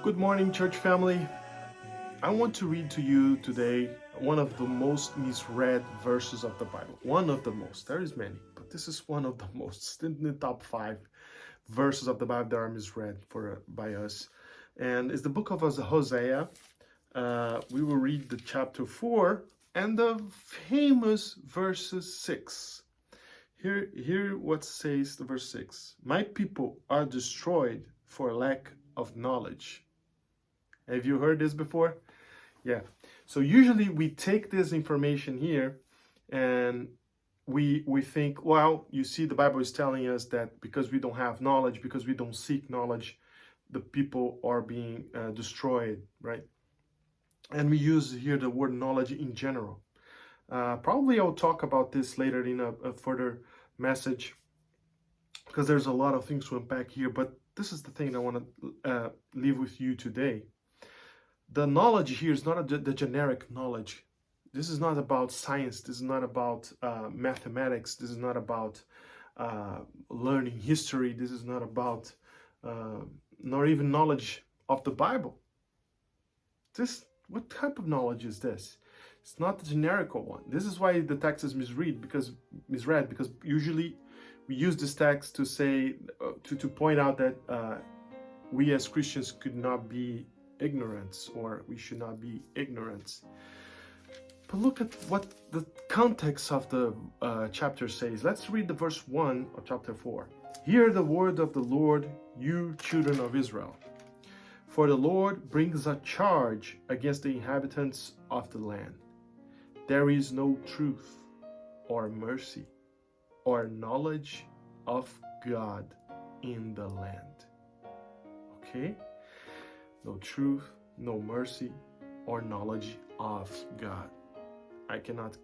Good morning, church family. I want to read to you today one of the most misread verses of the Bible. One of the most. There is many, but this is one of the most in the top 5 verses of the Bible that are misread by us. And it's the book of Hosea. We will read the chapter 4 and the famous verses 6. Here what says the verse 6. My people are destroyed for lack of knowledge. Have you heard this before? Yeah. So usually we take this information here and we think, well, you see, the Bible is telling us that because we don't have knowledge, because we don't seek knowledge, the people are being destroyed, right? And we use here the word knowledge in general. Probably I'll talk about this later in a further message because there's a lot of things to unpack here, but this is the thing I want to leave with you today. The knowledge here is not the generic knowledge. This is not about science. This is not about mathematics. This is not about learning history. This is not about nor even knowledge of the Bible. What type of knowledge is this? It's not the generic one. This is why the text is misread because usually we use this text to say to point out that we as Christians could not be ignorance, or we should not be ignorant. But look at what the context of the chapter says. Let's read the verse 1 of chapter 4. Hear the word of the Lord, you children of Israel. For the Lord brings a charge against the inhabitants of the land. There is no truth or mercy or knowledge of God in the land. Okay? No truth, no mercy, or knowledge of God. I cannot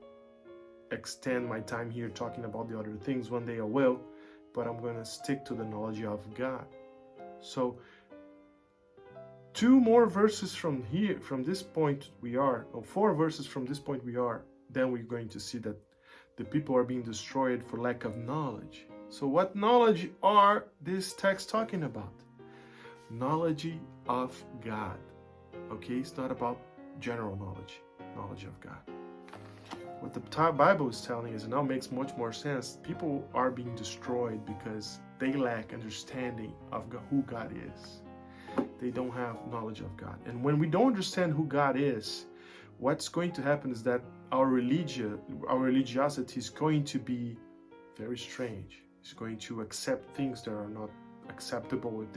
extend my time here talking about the other things. One day I will, but I'm going to stick to the knowledge of God. So, 2 more verses from here, from this point we are, or 4 verses from this point we are, then we're going to see that the people are being destroyed for lack of knowledge. So what knowledge are this text talking about? Knowledge of God. Okay, it's not about general knowledge of God. What the Bible is telling us, and now makes much more sense, people are being destroyed because they lack understanding of who God is. They don't have knowledge of God. And when we don't understand who God is, what's going to happen is that our religiosity is going to be very strange. It's going to accept things that are not acceptable,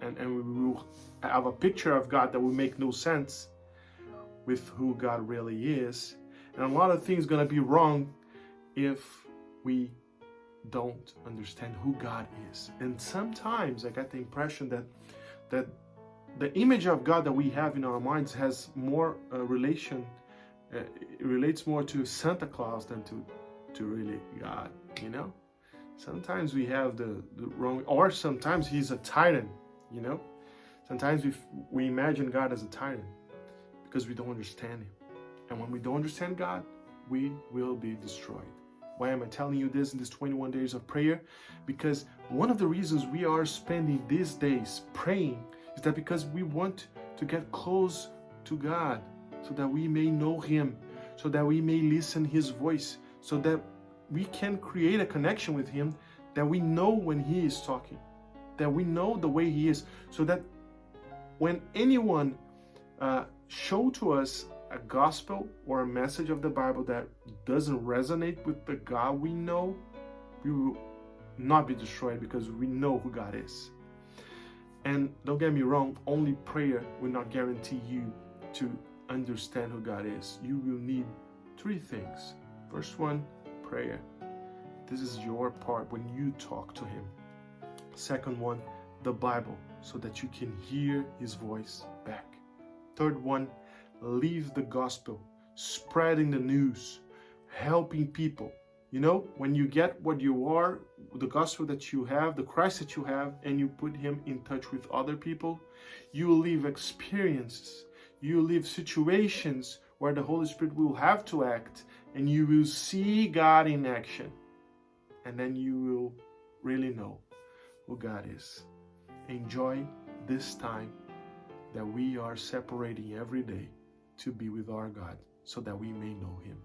and we will have a picture of God that will make no sense with who God really is, and a lot of things going to be wrong if we don't understand who God is. And sometimes I get the impression that the image of God that we have in our minds has more relation. It relates more to Santa Claus than to really God. You know. Sometimes we have the wrong, or sometimes he's a tyrant, you know. Sometimes we imagine God as a tyrant because we don't understand him. And when we don't understand God, we will be destroyed. Why am I telling you this in these 21 days of prayer? Because one of the reasons we are spending these days praying is that because we want to get close to God so that we may know him, so that we may listen his voice, so that we can create a connection with him, that we know when he is talking, that we know the way he is, so that when anyone show to us a gospel or a message of the Bible that doesn't resonate with the God we know, we will not be destroyed because we know who God is. And don't get me wrong, only prayer will not guarantee you to understand who God is. You will need 3 things. First one, prayer. This is your part when you talk to him. Second one, the Bible, so that you can hear his voice back. Third one, live the gospel, spreading the news, helping people. You know, when you get what you are, the gospel that you have, the Christ that you have, and you put him in touch with other people, you will live experiences, you will live situations where the Holy Spirit will have to act, and you will see God in action. And then you will really know who God is. Enjoy this time that we are separating every day to be with our God so that we may know Him.